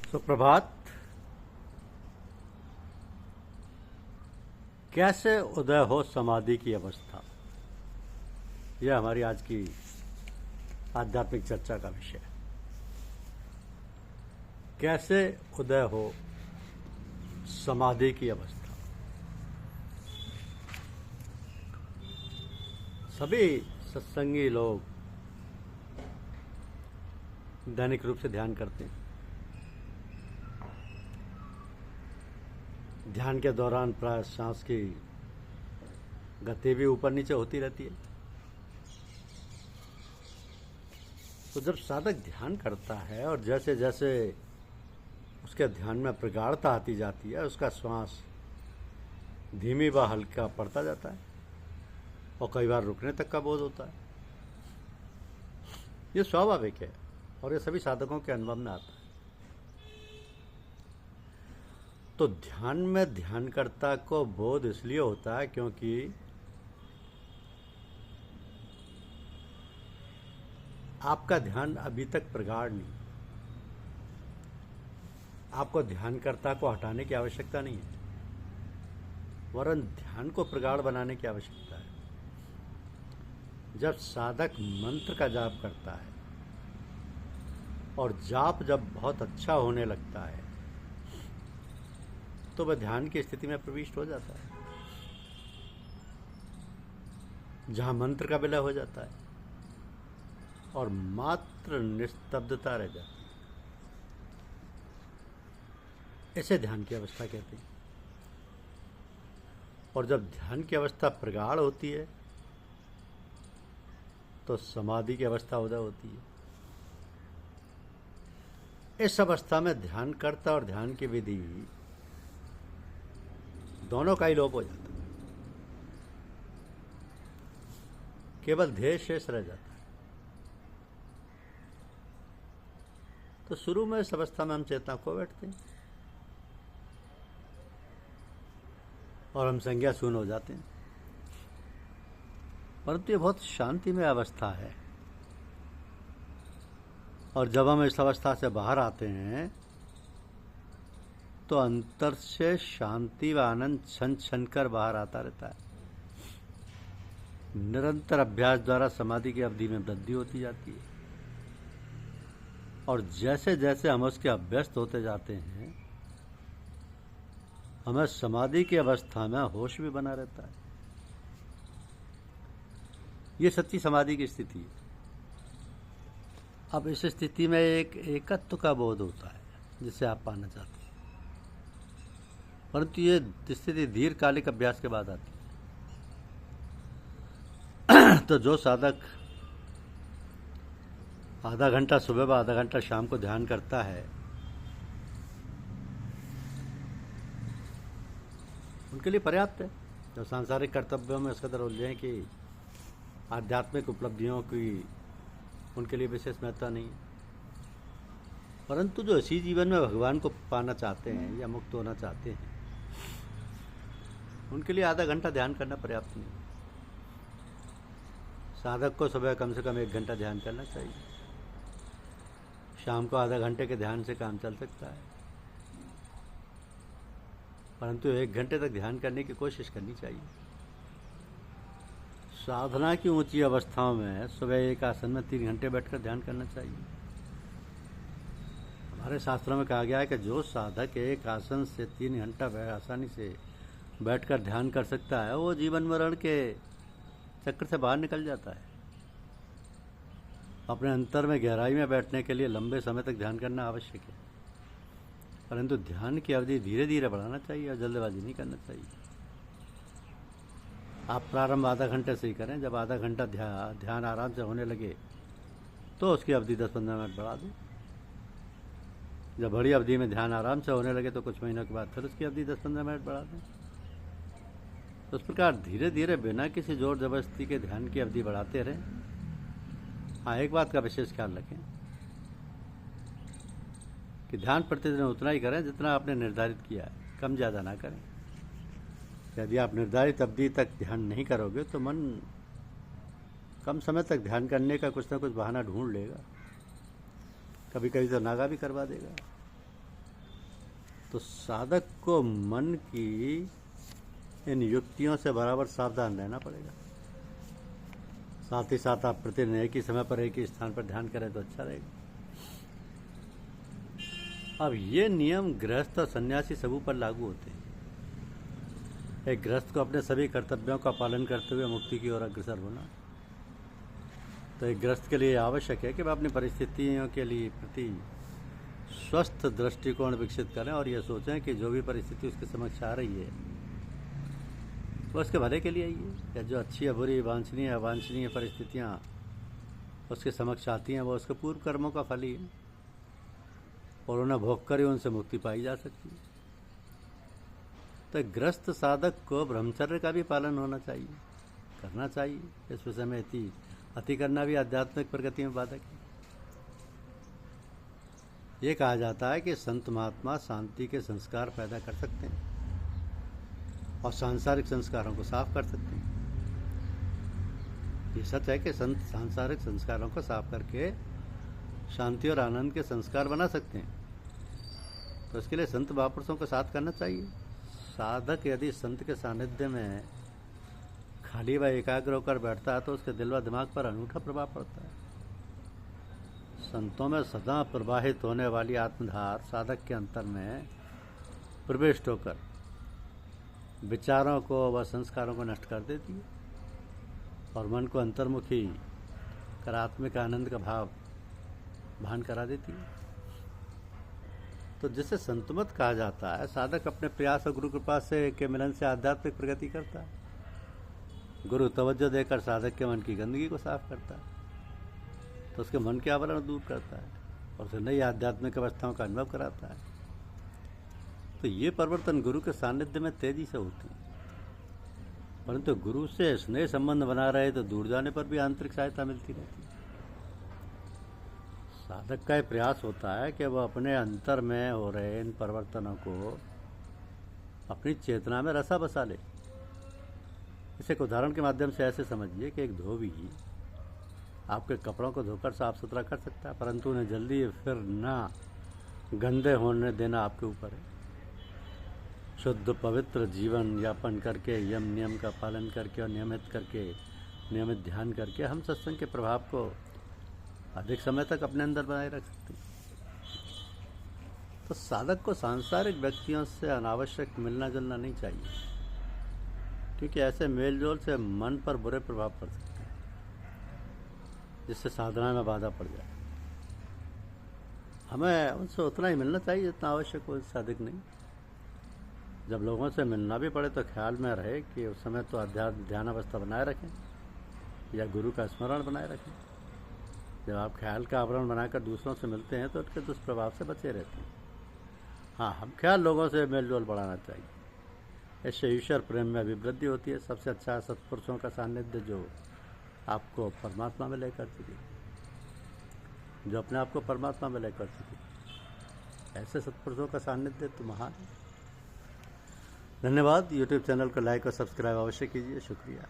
सुप्रभात। कैसे उदय हो समाधि की अवस्था, यह हमारी आज की आध्यात्मिक चर्चा का विषय है। कैसे उदय हो समाधि की अवस्था। सभी सत्संगी लोग दैनिक रूप से ध्यान करते हैं। ध्यान के दौरान प्राय सांस की गति भी ऊपर नीचे होती रहती है। तो जब साधक ध्यान करता है और जैसे जैसे उसके ध्यान में प्रगाढ़ता आती जाती है, उसका श्वास धीमी व हल्का पड़ता जाता है और कई बार रुकने तक का बोध होता है। ये स्वाभाविक है और ये सभी साधकों के अनुभव में आता है। तो ध्यान में ध्यानकर्ता को बोध इसलिए होता है क्योंकि आपका ध्यान अभी तक प्रगाढ़ नहीं। आपको ध्यानकर्ता को हटाने की आवश्यकता नहीं है, वरन ध्यान को प्रगाढ़ बनाने की आवश्यकता है। जब साधक मंत्र का जाप करता है और जाप जब बहुत अच्छा होने लगता है तो वह ध्यान की स्थिति में प्रविष्ट हो जाता है, जहां मंत्र का विलय हो जाता है और मात्र निस्तब्धता रह जाती है। ऐसे ध्यान की अवस्था कहते हैं। और जब ध्यान की अवस्था प्रगाढ़ होती है तो समाधि की अवस्था उदय होती है। इस अवस्था में ध्यानकर्ता और ध्यान की विधि दोनों का ही लोप हो जाता है, केवल ध्येय शेष रह जाता है। तो शुरू में इस अवस्था में हम चेतना खो बैठते हैं और हम संज्ञा शून्य हो जाते हैं। परंतु ये बहुत शांतिमय अवस्था है और जब हम इस अवस्था से बाहर आते हैं तो अंतर से शांति व आनंद छन छन कर बाहर आता रहता है। निरंतर अभ्यास द्वारा समाधि की अवधि में वृद्धि होती जाती है और जैसे जैसे हम उसके अभ्यस्त होते जाते हैं हमें समाधि की अवस्था में होश भी बना रहता है। ये सच्ची समाधि की स्थिति है। अब इस स्थिति में एक एकत्व का बोध होता है जिसे आप पाना चाहते हैं, परंतु ये स्थिति दीर्घकालिक अभ्यास के बाद आती है। तो जो साधक आधा घंटा सुबह व आधा घंटा शाम को ध्यान करता है, उनके लिए पर्याप्त है। जो सांसारिक कर्तव्यों में इस कदर उलझे हैं कि आध्यात्मिक उपलब्धियों की उनके लिए विशेष महत्ता नहीं है, परंतु जो इसी जीवन में भगवान को पाना चाहते हैं या मुक्त होना चाहते हैं, उनके लिए आधा घंटा ध्यान करना पर्याप्त नहीं। साधक को सुबह कम से कम 1 घंटा ध्यान करना चाहिए। शाम को आधा घंटे के ध्यान से काम चल सकता है, परंतु 1 घंटे तक ध्यान करने की कोशिश करनी चाहिए। साधना की ऊंची अवस्थाओं में सुबह एक आसन में 3 घंटे बैठकर ध्यान करना चाहिए। हमारे शास्त्रों में कहा गया है कि जो साधक एक आसन से 3 घंटा आसानी से बैठकर ध्यान कर सकता है वो जीवन मरण के चक्र से बाहर निकल जाता है। अपने अंतर में गहराई में बैठने के लिए लंबे समय तक ध्यान करना आवश्यक है, परंतु ध्यान की अवधि धीरे धीरे बढ़ाना चाहिए और जल्दबाजी नहीं करना चाहिए। आप प्रारंभ आधा घंटे से ही करें। जब आधा घंटा ध्यान आराम से होने लगे तो उसकी अवधि 10-15 मिनट बढ़ा दें। जब बड़ी अवधि में ध्यान आराम से होने लगे तो कुछ महीनों के बाद फिर उसकी अवधि 10-15 मिनट बढ़ा दें। तो इस प्रकार धीरे धीरे बिना किसी जोर जबरदस्ती के ध्यान की अवधि बढ़ाते रहें। हाँ, एक बात का विशेष ख्याल रखें कि ध्यान प्रतिदिन उतना ही करें जितना आपने निर्धारित किया है, कम ज़्यादा ना करें। यदि आप निर्धारित अवधि तक ध्यान नहीं करोगे तो मन कम समय तक ध्यान करने का कुछ ना कुछ बहाना ढूंढ लेगा। कभी कभी तो नागा भी करवा देगा। तो साधक को मन की इन युक्तियों से बराबर सावधान रहना पड़ेगा। साथ ही साथ आप प्रतिदिन एक ही समय पर एक ही स्थान पर ध्यान करें तो अच्छा रहेगा। अब ये नियम गृहस्थ और सन्यासी सबों पर लागू होते हैं। एक गृहस्थ को अपने सभी कर्तव्यों का पालन करते हुए मुक्ति की ओर अग्रसर होना। तो एक गृहस्थ के लिए आवश्यक है कि वह अपनी परिस्थितियों के लिए प्रति स्वस्थ दृष्टिकोण विकसित करें और यह सोचें कि जो भी परिस्थिति उसके समक्ष आ रही है वो उसके भले के लिए ही है, या जो अच्छी या बुरी, वांछनीय या अवांछनीय परिस्थितियाँ उसके समक्ष आती हैं वो उसके पूर्व कर्मों का फल ही है और उन्हें भोग कर ही उनसे मुक्ति पाई जा सकती है। तो ग्रस्त साधक को ब्रह्मचर्य का भी पालन होना चाहिए, करना चाहिए। इस विषय में अति करना भी आध्यात्मिक प्रगति में बाधक है। ये कहा जाता है कि संत महात्मा शांति के संस्कार पैदा कर सकते हैं और सांसारिक संस्कारों को साफ कर सकते हैं। ये सच है कि संत सांसारिक संस्कारों को साफ करके शांति और आनंद के संस्कार बना सकते हैं। तो इसके लिए संत महापुरुषों को साथ करना चाहिए। साधक यदि संत के सानिध्य में खाली व एकाग्र होकर बैठता है तो उसके दिल व दिमाग पर अनूठा प्रभाव पड़ता है। संतों में सदा प्रवाहित होने वाली आत्मधार साधक के अंतर में प्रविष्ट होकर विचारों को व संस्कारों को नष्ट कर देती है और मन को अंतर्मुखी कर आत्मिक आनंद का भान करा देती है। तो जिसे संतमत कहा जाता है, साधक अपने प्रयास और गुरु कृपा से के मिलन से आध्यात्मिक प्रगति करता है। गुरु तवज्जो देकर साधक के मन की गंदगी को साफ करता है, तो उसके मन के आवरण दूर करता है और उसे नई आध्यात्मिक अवस्थाओं का अनुभव कराता है। तो ये परिवर्तन गुरु के सानिध्य में तेजी से होती है, परंतु गुरु से स्नेह संबंध बना रहे तो दूर जाने पर भी आंतरिक सहायता मिलती रहती है। साधक का यह प्रयास होता है कि वह अपने अंतर में हो रहे इन परिवर्तनों को अपनी चेतना में रसा बसा ले। इसे एक उदाहरण के माध्यम से ऐसे समझिए कि एक धोबी आपके कपड़ों को धोकर साफ सुथरा कर सकता है, परंतु उन्हें जल्दी फिर ना गंदे होने देना आपके ऊपर है। शुद्ध पवित्र जीवन यापन करके, यम नियम का पालन करके और नियमित ध्यान करके हम सत्संग के प्रभाव को अधिक समय तक अपने अंदर बनाए रख सकते हैं। तो साधक को सांसारिक व्यक्तियों से अनावश्यक मिलना जुलना नहीं चाहिए, क्योंकि ऐसे मेलजोल से मन पर बुरे प्रभाव पड़ सकते हैं, जिससे साधना में बाधा पड़ जाए। हमें उनसे उतना ही मिलना चाहिए जितना आवश्यक हो, इससे अधिक नहीं। जब लोगों से मिलना भी पड़े तो ख्याल में रहे कि उस समय तो ध्यान अवस्था बनाए रखें या गुरु का स्मरण बनाए रखें। जब आप ख्याल का आवरण बनाकर दूसरों से मिलते हैं तो उसके दुष्प्रभाव से बचे रहते हैं। हाँ, हम ख्याल लोगों से मेलजोल बढ़ाना चाहिए। इससे ईश्वर प्रेम में अभिवृद्धि होती है। सबसे अच्छा सत्पुरुषों का सानिध्य जो आपको परमात्मा में लेकर चले, जो अपने आप को परमात्मा में लेकर चले, ऐसे सत्पुरुषों का सानिध्य तो महान है। धन्यवाद। यूट्यूब चैनल को लाइक और सब्सक्राइब अवश्य कीजिए। शुक्रिया।